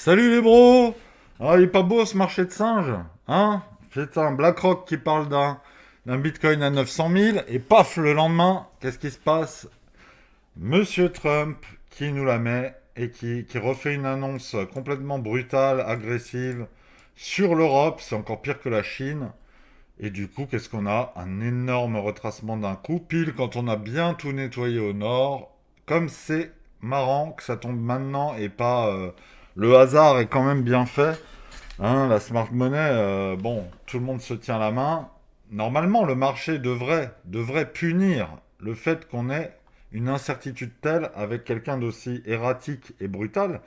Salut les bros. Ah, il est pas beau ce marché de singes, hein? Putain, BlackRock qui parle d'un Bitcoin à 900 000 et paf, le lendemain, qu'est-ce qui se passe? Monsieur Trump qui nous la met et qui refait une annonce complètement brutale, agressive sur l'Europe, c'est encore pire que la Chine. Et du coup, qu'est-ce qu'on a? Un énorme retracement d'un coup, pile quand on a bien tout nettoyé au nord. Comme c'est marrant que ça tombe maintenant et pas... le hasard est quand même bien fait. Hein, la smart money, bon, tout le monde se tient la main. Normalement, le marché devrait punir le fait qu'on ait une incertitude telle avec quelqu'un d'aussi erratique et brutal.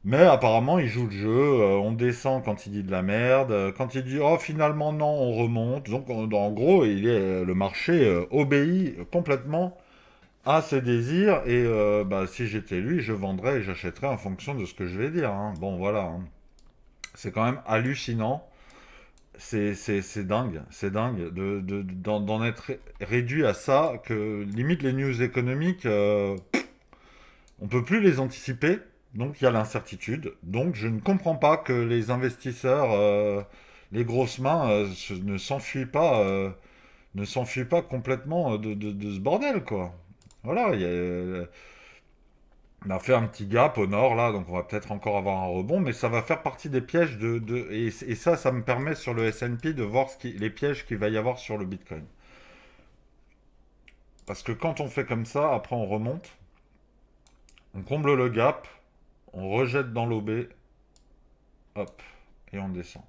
Mais apparemment, il joue le jeu. On descend quand il dit de la merde. Quand il dit oh finalement non, on remonte. Donc en gros, le marché obéit complètement à ses désirs. Et bah, si j'étais lui, je vendrais et j'achèterais en fonction de ce que je vais dire. Hein. Bon voilà. Hein. C'est quand même hallucinant. C'est dingue. C'est dingue d'en être réduit à ça. Que limite les news économiques, on peut plus les anticiper. Donc il y a l'incertitude. Donc je ne comprends pas que les investisseurs, les grosses mains, ne s'enfuient pas complètement de ce bordel, quoi. Voilà, on a fait un petit gap au nord, là, donc on va peut-être encore avoir un rebond, mais ça va faire partie des pièges et ça me permet sur le S&P de voir les pièges qu'il va y avoir sur le Bitcoin. Parce que quand on fait comme ça, après on remonte, on comble le gap, on rejette dans l'OB, hop, et on descend.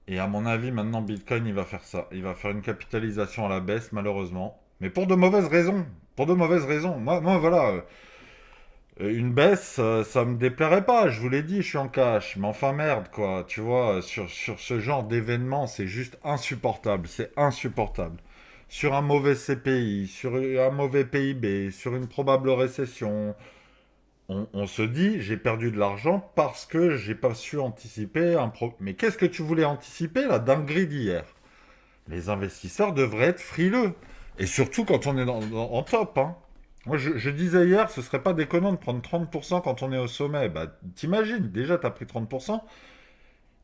Et à mon avis, maintenant, Bitcoin, il va faire ça. Il va faire une capitalisation à la baisse, malheureusement. Mais pour de mauvaises raisons. Pour de mauvaises raisons. Moi voilà. Une baisse, ça me déplairait pas. Je vous l'ai dit, je suis en cash. Mais enfin, merde, quoi. Tu vois, sur ce genre d'événement, c'est juste insupportable. C'est insupportable. Sur un mauvais CPI, sur un mauvais PIB, sur une probable récession, on se dit, j'ai perdu de l'argent parce que j'ai pas su anticiper un pro... Mais qu'est-ce que tu voulais anticiper, la dinguerie d'hier? Les investisseurs devraient être frileux. Et surtout quand on est en top. Hein. Moi, je disais hier, ce serait pas déconnant de prendre 30% quand on est au sommet. Bah, t'imagines, déjà, t'as pris 30%.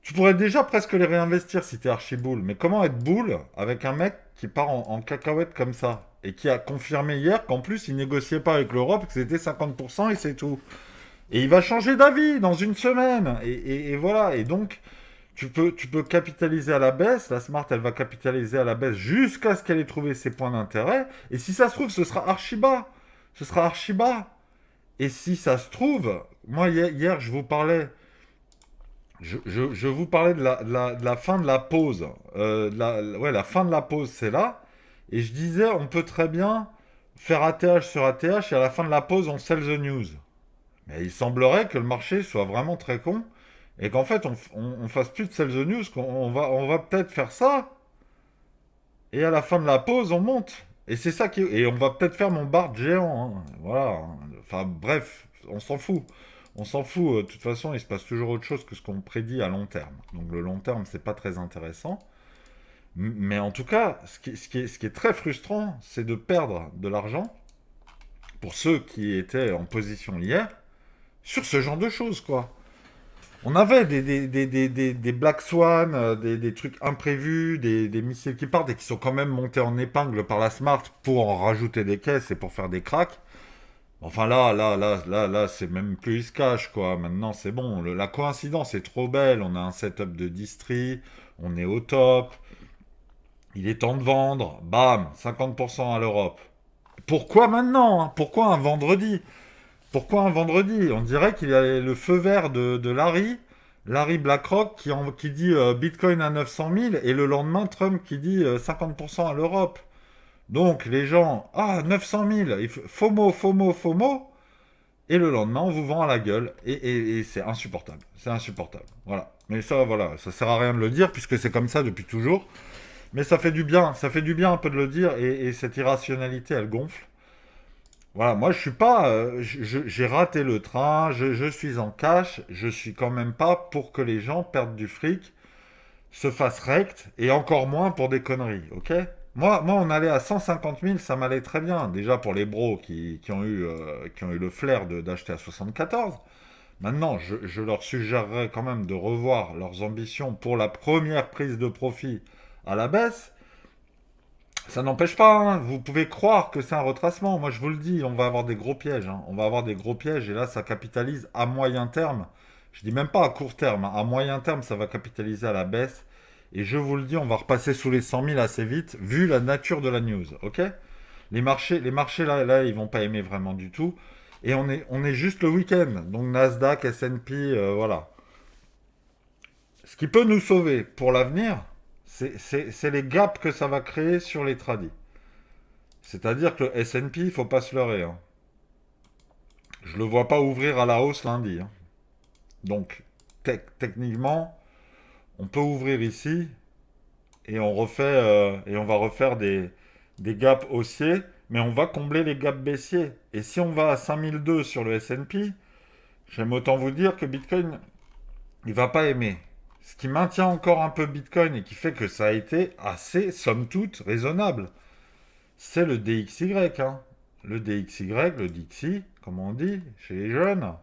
Tu pourrais déjà presque les réinvestir si t'es archi-boule. Mais comment être boule avec un mec qui part en cacahuète comme ça? Et qui a confirmé hier qu'en plus, il négociait pas avec l'Europe, que c'était 50% et c'est tout. Et il va changer d'avis dans une semaine. Et voilà. Et donc, tu peux capitaliser à la baisse. La Smart, elle va capitaliser à la baisse jusqu'à ce qu'elle ait trouvé ses points d'intérêt. Et si ça se trouve, ce sera archi bas. Ce sera archi bas. Et si ça se trouve, moi, hier je vous parlais. Je vous parlais de la fin de la pause. Ouais, la fin de la pause, c'est là. Et je disais, on peut très bien faire ATH sur ATH et à la fin de la pause, on sell the news. Mais il semblerait que le marché soit vraiment très con et qu'en fait on fasse plus de sell the news, qu'on va peut-être faire ça et à la fin de la pause on monte. Et c'est ça qui et on va peut-être faire mon bar de géant. Hein. Voilà. Hein. Enfin bref, on s'en fout. On s'en fout. De toute façon, il se passe toujours autre chose que ce qu'on prédit à long terme. Donc le long terme, c'est pas très intéressant. Mais en tout cas, ce qui est très frustrant, c'est de perdre de l'argent pour ceux qui étaient en position hier sur ce genre de choses, quoi. On avait des Black Swan, des trucs imprévus, des missiles qui partent et qui sont quand même montés en épingle par la Smart pour en rajouter des caisses et pour faire des cracks. Enfin là, c'est même plus il se cache, quoi. Maintenant, c'est bon. La coïncidence est trop belle. On a un setup de distri, on est au top. Il est temps de vendre. Bam, 50% à l'Europe. Pourquoi maintenant? Hein. Pourquoi un vendredi? Pourquoi un vendredi? On dirait qu'il y a le feu vert de Larry BlackRock, qui dit Bitcoin à 900 000, et le lendemain, Trump qui dit 50% à l'Europe. Donc, les gens, ah, 900 000, FOMO, FOMO, FOMO, et le lendemain, on vous vend à la gueule, et c'est insupportable. C'est insupportable. Voilà. Mais ça, voilà, ça sert à rien de le dire, puisque c'est comme ça depuis toujours. Mais ça fait du bien un peu de le dire, et cette irrationalité, elle gonfle. Voilà, moi je suis pas, j'ai raté le train, je suis en cash, je suis quand même pas pour que les gens perdent du fric, se fassent rect, et encore moins pour des conneries, ok? Moi, on allait à 150 000, ça m'allait très bien. Déjà pour les bros qui ont eu le flair d'acheter à 74. Maintenant, je leur suggérerais quand même de revoir leurs ambitions pour la première prise de profit à la baisse. Ça n'empêche pas, hein, vous pouvez croire que c'est un retracement. Moi, je vous le dis, on va avoir des gros pièges, hein. On va avoir des gros pièges et là, ça capitalise à moyen terme. Je dis même pas à court terme, hein. À moyen terme, ça va capitaliser à la baisse. Et je vous le dis, on va repasser sous les 100 000 assez vite, vu la nature de la news, ok? Les marchés là, ils vont pas aimer vraiment du tout. Et on est juste le week-end. Donc Nasdaq, S&P, voilà. Ce qui peut nous sauver pour l'avenir, c'est les gaps que ça va créer sur les tradis. C'est-à-dire que le S&P, il faut pas se leurrer, hein. Je le vois pas ouvrir à la hausse lundi, hein. Donc, techniquement, on peut ouvrir ici et on va refaire des gaps haussiers, mais on va combler les gaps baissiers. Et si on va à 5002 sur le S&P, j'aime autant vous dire que Bitcoin, il va pas aimer. Ce qui maintient encore un peu Bitcoin et qui fait que ça a été assez, somme toute, raisonnable, c'est le DXY, hein. Le DXY, le Dixie, comme on dit chez les jeunes,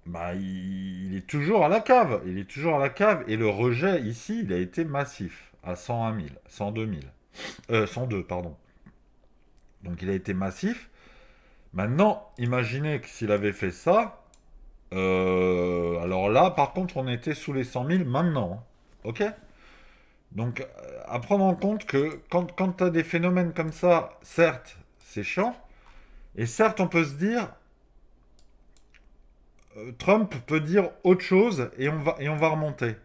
bah, il est toujours à la cave. Il est toujours à la cave. Et le rejet, ici, il a été massif, à 101 000, 102 000. 102, pardon. Donc il a été massif. Maintenant, imaginez que s'il avait fait ça, alors là, par contre, on était sous les 100 000 maintenant, hein. Ok? Donc, à prendre en compte que quand tu as des phénomènes comme ça, certes, c'est chiant, et certes, on peut se dire, Trump peut dire autre chose et on va remonter.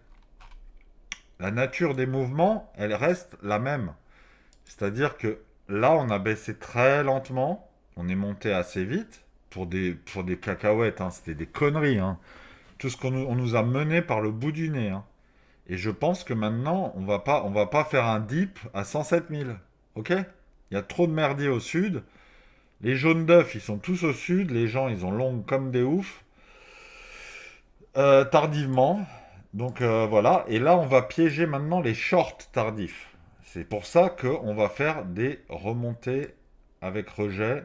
La nature des mouvements, elle reste la même. C'est-à-dire que là, on a baissé très lentement, on est monté assez vite pour des cacahuètes, hein, c'était des conneries, hein. Tout ce on nous a mené par le bout du nez, hein. Et je pense que maintenant, on va pas faire un dip à 107 000. Ok? Il y a trop de merdier au sud. Les jaunes d'œufs, ils sont tous au sud. Les gens, ils ont longue comme des oufs. Tardivement. Donc voilà. Et là, on va piéger maintenant les shorts tardifs. C'est pour ça qu'on va faire des remontées avec rejet.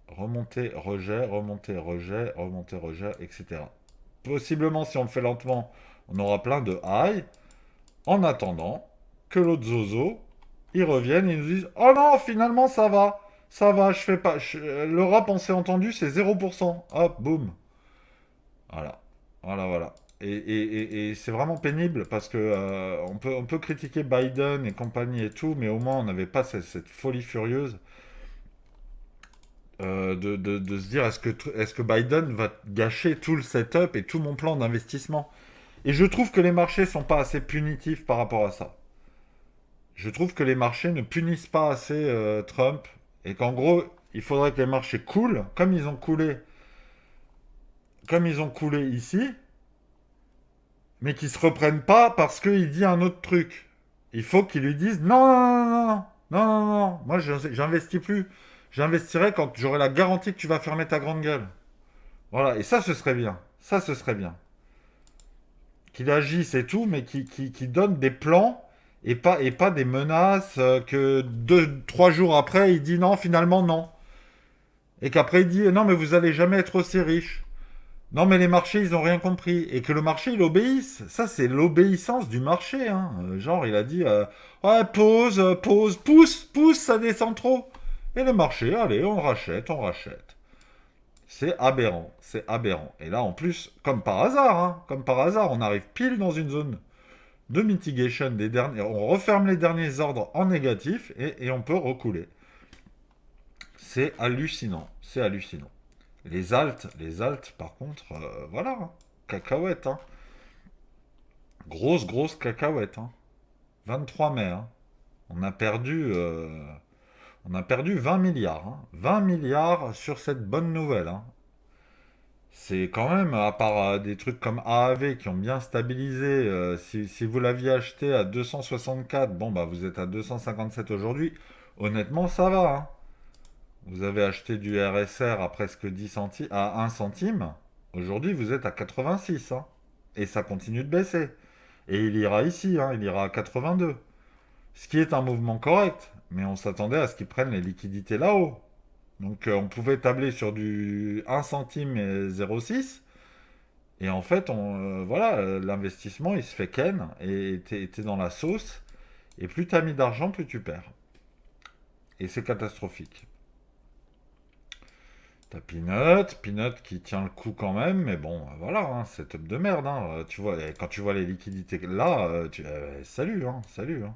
Remontée, rejet, remontée, rejet, remontée, rejet, etc. Possiblement, si on le fait lentement, on aura plein de high. En attendant que l'autre zozo, ils reviennent et ils nous disent: oh non, finalement ça va, je fais pas. Le rap, on s'est entendu, c'est 0%. Hop, boum. Voilà, voilà, voilà. Et c'est vraiment pénible parce que on peut critiquer Biden et compagnie et tout, mais au moins on n'avait pas cette folie furieuse de se dire: est-ce que Biden va gâcher tout le setup et tout mon plan d'investissement? Et je trouve que les marchés sont pas assez punitifs par rapport à ça. Je trouve que les marchés ne punissent pas assez Trump et qu'en gros, il faudrait que les marchés coulent comme ils ont coulé ici, mais qu'ils se reprennent pas parce qu'il dit un autre truc. Il faut qu'ils lui disent: non, non, non, non, non, non, non, moi j'investis plus. J'investirai quand j'aurai la garantie que tu vas fermer ta grande gueule. Voilà, et ça ce serait bien. Ça ce serait bien. Qu'il agisse et tout, mais qui donne des plans et pas des menaces que 2, 3 jours après, il dit non, finalement non. Et qu'après, il dit non, mais vous allez jamais être aussi riche. Non, mais les marchés, ils ont rien compris. Et que le marché, il obéisse. Ça, c'est l'obéissance du marché, hein. Genre, il a dit ouais, pause, pause, pousse, pousse, ça descend trop. Et le marché, allez, on rachète, on rachète. C'est aberrant, c'est aberrant. Et là, en plus, comme par hasard, hein, comme par hasard, on arrive pile dans une zone de mitigation des derniers. On referme les derniers ordres en négatif et on peut recouler. C'est hallucinant, c'est hallucinant. Les altes, par contre, voilà, hein, cacahuète, hein. Grosse, grosse cacahuète, hein. 23 mai, hein. On a perdu, euh, on a perdu 20 milliards, hein. 20 milliards sur cette bonne nouvelle, hein. C'est quand même, à part des trucs comme AAV qui ont bien stabilisé, si vous l'aviez acheté à 264, bon bah vous êtes à 257 aujourd'hui, honnêtement ça va, hein. Vous avez acheté du RSR à presque 10 centimes, à 1 centime, aujourd'hui vous êtes à 86, hein. Et ça continue de baisser. Et il ira ici, hein, il ira à 82. Ce qui est un mouvement correct, mais on s'attendait à ce qu'ils prennent les liquidités là-haut. Donc on pouvait tabler sur du 1 centime et 0,6. Et en fait, voilà, l'investissement, il se fait ken, et t'es dans la sauce. Et plus t'as mis d'argent, plus tu perds. Et c'est catastrophique. T'as Peanut qui tient le coup quand même, mais bon, voilà, hein, setup de merde. Hein. Tu vois, et quand tu vois les liquidités là, salut, hein, salut. Hein.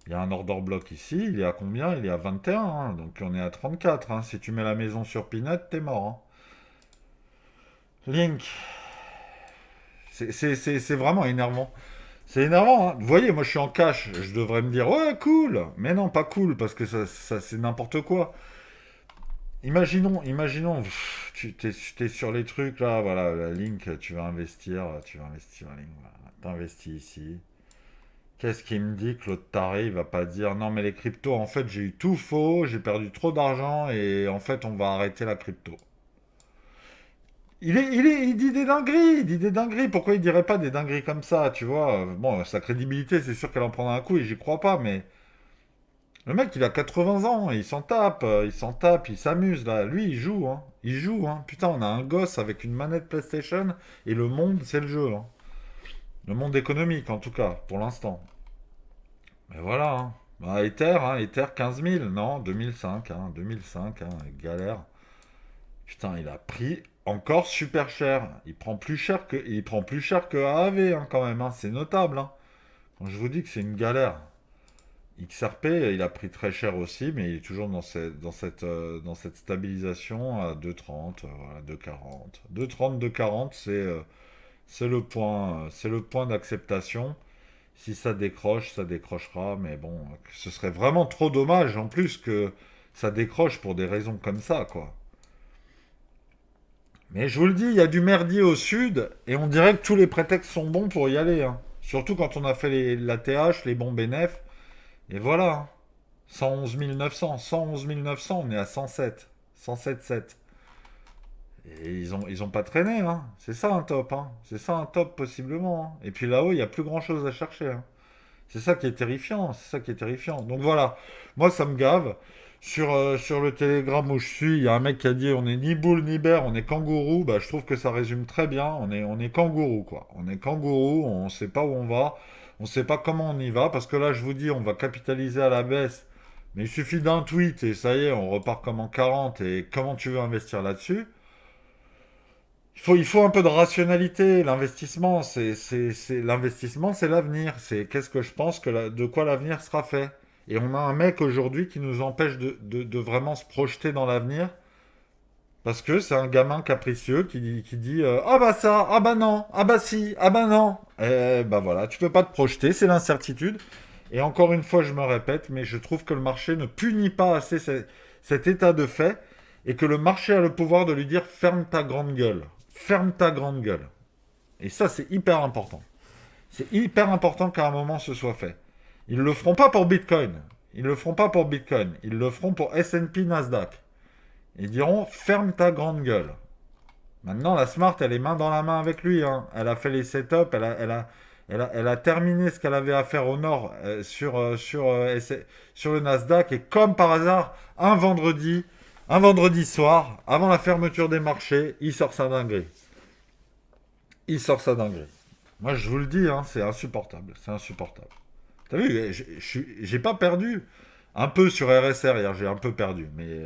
Il y a un order block ici, il est à combien? Il est à 21, hein, donc on est à 34. Hein. Si tu mets la maison sur Peanut, t'es mort. Hein. Link, c'est vraiment énervant. C'est énervant, hein. Vous voyez, moi je suis en cash, je devrais me dire, ouais, cool. Mais non, pas cool, parce que ça c'est n'importe quoi. Imaginons, t'es sur les trucs là, voilà, la Link, tu vas investir, Link, voilà. T'investis ici. Qu'est-ce qui me dit que l'autre taré, il va pas dire, non mais les cryptos, en fait j'ai eu tout faux, j'ai perdu trop d'argent et en fait on va arrêter la crypto. Il dit des dingueries, il dit des dingueries. Pourquoi il dirait pas des dingueries comme ça, tu vois? Bon, sa crédibilité, c'est sûr qu'elle en prendra un coup et j'y crois pas, mais le mec, il a 80 ans, il s'en tape, il s'amuse là. Lui, il joue, hein. Putain, on a un gosse avec une manette PlayStation et le monde, c'est le jeu, hein. Le monde économique, en tout cas, pour l'instant. Mais voilà, hein. Bah, Ether 15 000, non, 2005, hein, 2005, hein, galère. Putain, il a pris encore super cher. Il prend plus cher que AAV, hein, quand même, hein. C'est notable, hein. Quand je vous dis que c'est une galère. XRP, il a pris très cher aussi, mais il est toujours dans cette stabilisation à 2,30, voilà, 2,40. 2,30, 2,40, c'est le point d'acceptation. Si ça décroche, ça décrochera, mais bon, ce serait vraiment trop dommage en plus que ça décroche pour des raisons comme ça, quoi. Mais je vous le dis, il y a du merdier au sud, et on dirait que tous les prétextes sont bons pour y aller, hein. Surtout quand on a fait la TH, les bons bénéfices, et voilà, hein. 111 900, 111 900, on est à 107, 107,7. Et ils ont pas traîné, hein. C'est ça un top, hein. C'est ça un top possiblement, hein. Et puis là-haut, il n'y a plus grand-chose à chercher, hein. C'est ça qui est terrifiant, c'est ça qui est terrifiant. Donc voilà, moi ça me gave. Sur le Telegram où je suis, il y a un mec qui a dit on est ni boule ni bear, on est kangourou. Bah, je trouve que ça résume très bien. On est kangourou, quoi. On est kangourou, on sait pas où on va, on sait pas comment on y va. Parce que là, je vous dis, on va capitaliser à la baisse. Mais il suffit d'un tweet et ça y est, on repart comme en 40. Et comment tu veux investir là-dessus? Il faut un peu de rationalité. L'investissement, c'est l'avenir. C'est qu'est-ce que je pense de quoi l'avenir sera fait. Et on a un mec aujourd'hui qui nous empêche de vraiment se projeter dans l'avenir. Parce que c'est un gamin capricieux qui dit ah bah ça, ah bah non, ah bah si, ah bah non. Et bah voilà, tu peux pas te projeter, c'est l'incertitude. Et encore une fois, je me répète, mais je trouve que le marché ne punit pas assez cet état de fait et que le marché a le pouvoir de lui dire ferme ta grande gueule. Ferme ta grande gueule. Et ça, c'est hyper important. C'est hyper important qu'à un moment ce soit fait. Ils le feront pas pour Bitcoin. Ils le feront pas pour Bitcoin. Ils le feront pour S&P Nasdaq. Ils diront ferme ta grande gueule. Maintenant, la Smart, elle est main dans la main avec lui, hein. Elle a fait les setups, elle a terminé ce qu'elle avait à faire au nord sur le Nasdaq. Et comme par hasard, un vendredi soir, avant la fermeture des marchés, il sort sa dinguerie. Il sort sa dinguerie. Moi, je vous le dis, hein, c'est insupportable. C'est insupportable. T'as vu, j'ai pas perdu. Un peu sur RSR hier, j'ai un peu perdu. Mais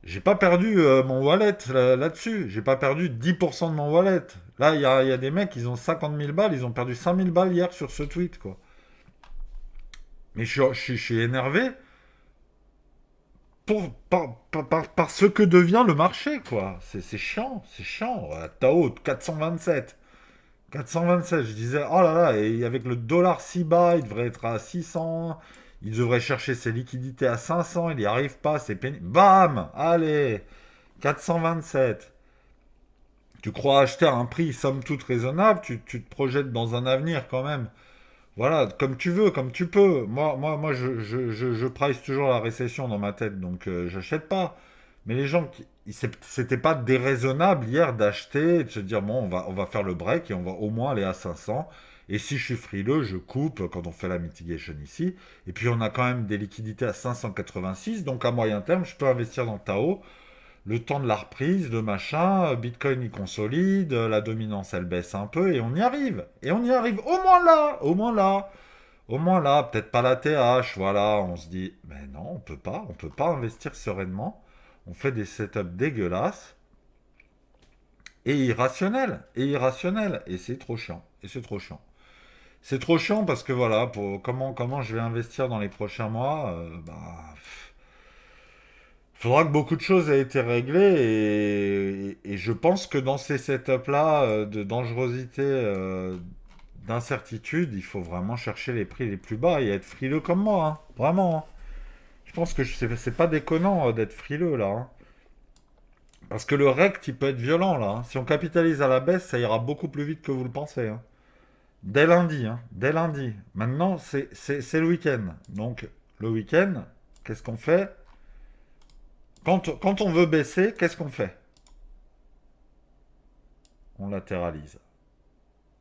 j'ai pas perdu mon wallet là-dessus. J'ai pas perdu 10% de mon wallet. Là, il y a des mecs, ils ont 50 000 balles. Ils ont perdu 5 000 balles hier sur ce tweet, quoi. Mais je suis énervé par ce que devient le marché, quoi. C'est chiant, c'est chiant. Tao, 427. 427, je disais, oh là là, et avec le dollar si bas, il devrait être à 600, il devrait chercher ses liquidités à 500, il n'y arrive pas, c'est pénible. Bam! Allez! 427. Tu crois acheter à un prix somme toute raisonnable, tu te projettes dans un avenir quand même. Voilà, comme tu veux, comme tu peux. Moi je price toujours la récession dans ma tête, donc j'achète pas. Mais les gens, c'était pas déraisonnable hier d'acheter et de se dire, bon, on va faire le break et on va au moins aller à 500. Et si je suis frileux, je coupe quand on fait la mitigation ici. Et puis on a quand même des liquidités à 586, donc à moyen terme, je peux investir dans Tao. Le temps de la reprise, de machin, Bitcoin il consolide, la dominance elle baisse un peu et on y arrive. Et on y arrive au moins là, au moins là. Au moins là, peut-être pas la TH, voilà, on se dit, mais non, on peut pas investir sereinement. On fait des setups dégueulasses et irrationnels, et c'est trop chiant, et c'est trop chiant. C'est trop chiant parce que voilà, pour comment je vais investir dans les prochains mois, faudra que beaucoup de choses aient été réglées et je pense que dans ces setups-là de dangerosité, d'incertitude, il faut vraiment chercher les prix les plus bas et être frileux comme moi, hein, vraiment, hein. Je pense que c'est pas déconnant d'être frileux là, hein. Parce que le rect, il peut être violent là, hein. Si on capitalise à la baisse, ça ira beaucoup plus vite que vous le pensez, hein. Dès lundi, hein, dès lundi. Maintenant, c'est le week-end. Donc, le week-end, qu'est-ce qu'on fait? Quand on veut baisser, qu'est-ce qu'on fait? On latéralise.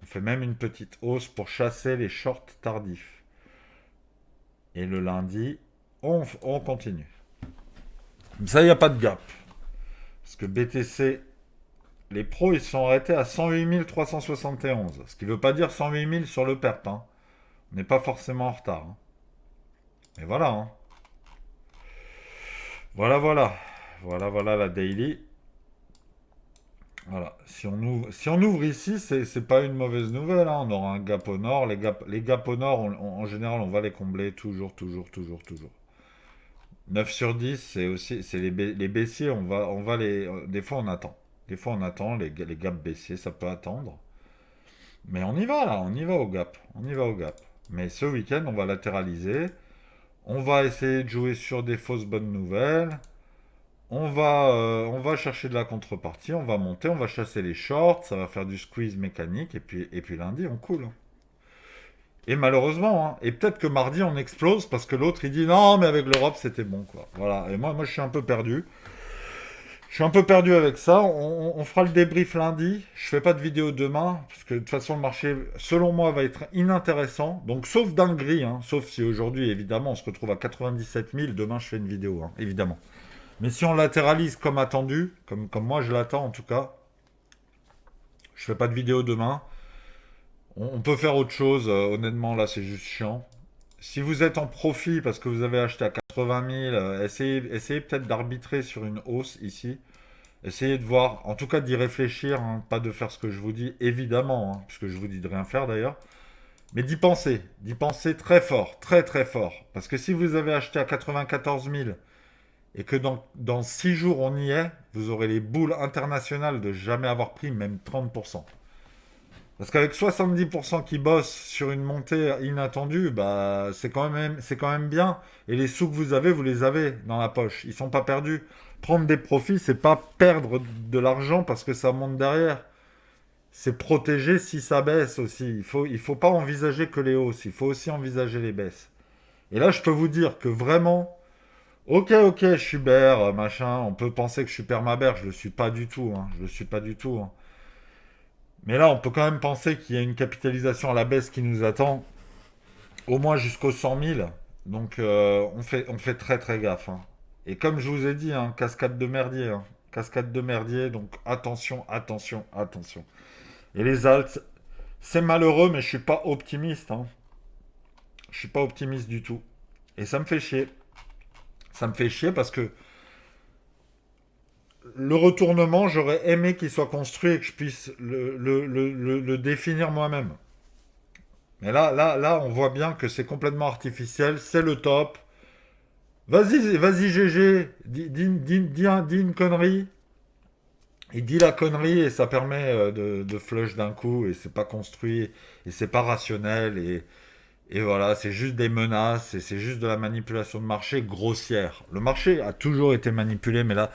On fait même une petite hausse pour chasser les shorts tardifs. Et le lundi, on continue. Comme ça, il n'y a pas de gap. Parce que BTC, les pros, ils sont arrêtés à 108 371. Ce qui ne veut pas dire 108 000 sur le perp, hein. On n'est pas forcément en retard, hein. Mais voilà, hein. Voilà, voilà. Voilà la daily. Voilà. Si on ouvre ici, c'est pas une mauvaise nouvelle, hein. On aura un gap au nord. Les gaps au nord, en général, on va les combler toujours, toujours, toujours, toujours. 9 sur 10, c'est aussi les baissiers, on va les. Des fois, on attend. Des fois, on attend les gaps baissiers, ça peut attendre. Mais on y va là, on y va au gap. On y va au gap. Mais ce week-end, on va latéraliser. On va essayer de jouer sur des fausses bonnes nouvelles. On va chercher de la contrepartie, on va monter, on va chasser les shorts, ça va faire du squeeze mécanique, et puis lundi, on coule, hein. Et malheureusement, hein, et peut-être que mardi, on explose parce que l'autre, il dit non, mais avec l'Europe, c'était bon, quoi. Voilà, et moi, je suis un peu perdu. Je suis un peu perdu avec ça. On fera le débrief lundi. Je fais pas de vidéo demain, parce que de toute façon, le marché, selon moi, va être inintéressant. Donc, sauf dinguerie, hein, sauf si aujourd'hui, évidemment, on se retrouve à 97 000, demain, je fais une vidéo, hein, évidemment. Mais si on latéralise comme attendu, comme moi je l'attends en tout cas, je fais pas de vidéo demain. On peut faire autre chose, honnêtement là c'est juste chiant. Si vous êtes en profit parce que vous avez acheté à 80 000, essayez peut-être d'arbitrer sur une hausse ici. Essayez de voir, en tout cas d'y réfléchir, hein, pas de faire ce que je vous dis, évidemment, hein, puisque je vous dis de rien faire d'ailleurs. Mais d'y penser très fort, très très fort. Parce que si vous avez acheté à 94 000 et que dans 6 jours on y est, vous aurez les boules internationales de jamais avoir pris même 30%. Parce qu'avec 70% qui bossent sur une montée inattendue, bah c'est quand même bien. Et les sous que vous les avez dans la poche. Ils sont pas perdus. Prendre des profits, c'est pas perdre de l'argent parce que ça monte derrière. C'est protéger si ça baisse aussi. Il faut pas envisager que les hausses, il faut aussi envisager les baisses. Et là, je peux vous dire que vraiment, ok, je suis bear, machin. On peut penser que je suis perma-bear, je le suis pas du tout, hein. Je le suis pas du tout, hein. Mais là, on peut quand même penser qu'il y a une capitalisation à la baisse qui nous attend, au moins jusqu'aux 100 000. Donc, on fait très très gaffe, hein. Et comme je vous ai dit, hein, cascade de merdier, hein. Cascade de merdier, donc attention, attention, attention. Et les alts, c'est malheureux, mais je suis pas optimiste, hein. Je suis pas optimiste du tout. Et ça me fait chier. Ça me fait chier parce que le retournement, j'aurais aimé qu'il soit construit et que je puisse le définir moi-même. Mais là, on voit bien que c'est complètement artificiel, c'est le top. Vas-y, vas-y, GG, dis une connerie. Il dit la connerie et ça permet de flush d'un coup et c'est pas construit et c'est pas rationnel et voilà, c'est juste des menaces et c'est juste de la manipulation de marché grossière. Le marché a toujours été manipulé, mais là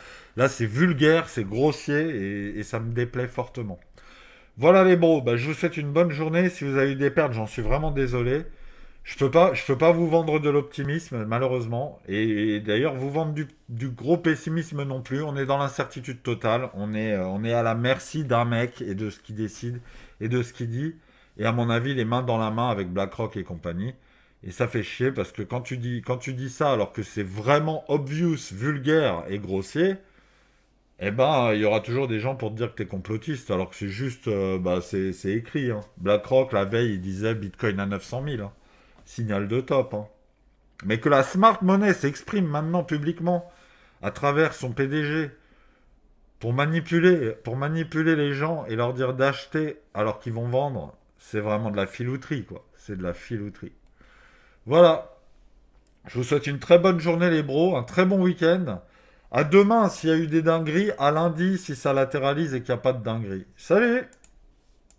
c'est vulgaire, c'est grossier et ça me déplaît fortement. Voilà les bros, bah, je vous souhaite une bonne journée. Si vous avez eu des pertes, j'en suis vraiment désolé. Je peux pas vous vendre de l'optimisme, malheureusement. Et d'ailleurs, vous vendre du gros pessimisme non plus. On est dans l'incertitude totale. On est à la merci d'un mec et de ce qu'il décide et de ce qu'il dit. Et à mon avis, les mains dans la main avec BlackRock et compagnie. Et ça fait chier parce que quand tu dis ça alors que c'est vraiment obvious, vulgaire et grossier, eh ben, il y aura toujours des gens pour te dire que t'es complotiste, alors que c'est juste, bah, c'est écrit, hein. BlackRock, la veille, il disait Bitcoin à 900 000, hein. Signal de top, hein. Mais que la smart money s'exprime maintenant publiquement à travers son PDG pour manipuler les gens et leur dire d'acheter alors qu'ils vont vendre, c'est vraiment de la filouterie, quoi. C'est de la filouterie. Voilà. Je vous souhaite une très bonne journée, les bros, un très bon week-end. À demain s'il y a eu des dingueries, à lundi si ça latéralise et qu'il n'y a pas de dinguerie. Salut!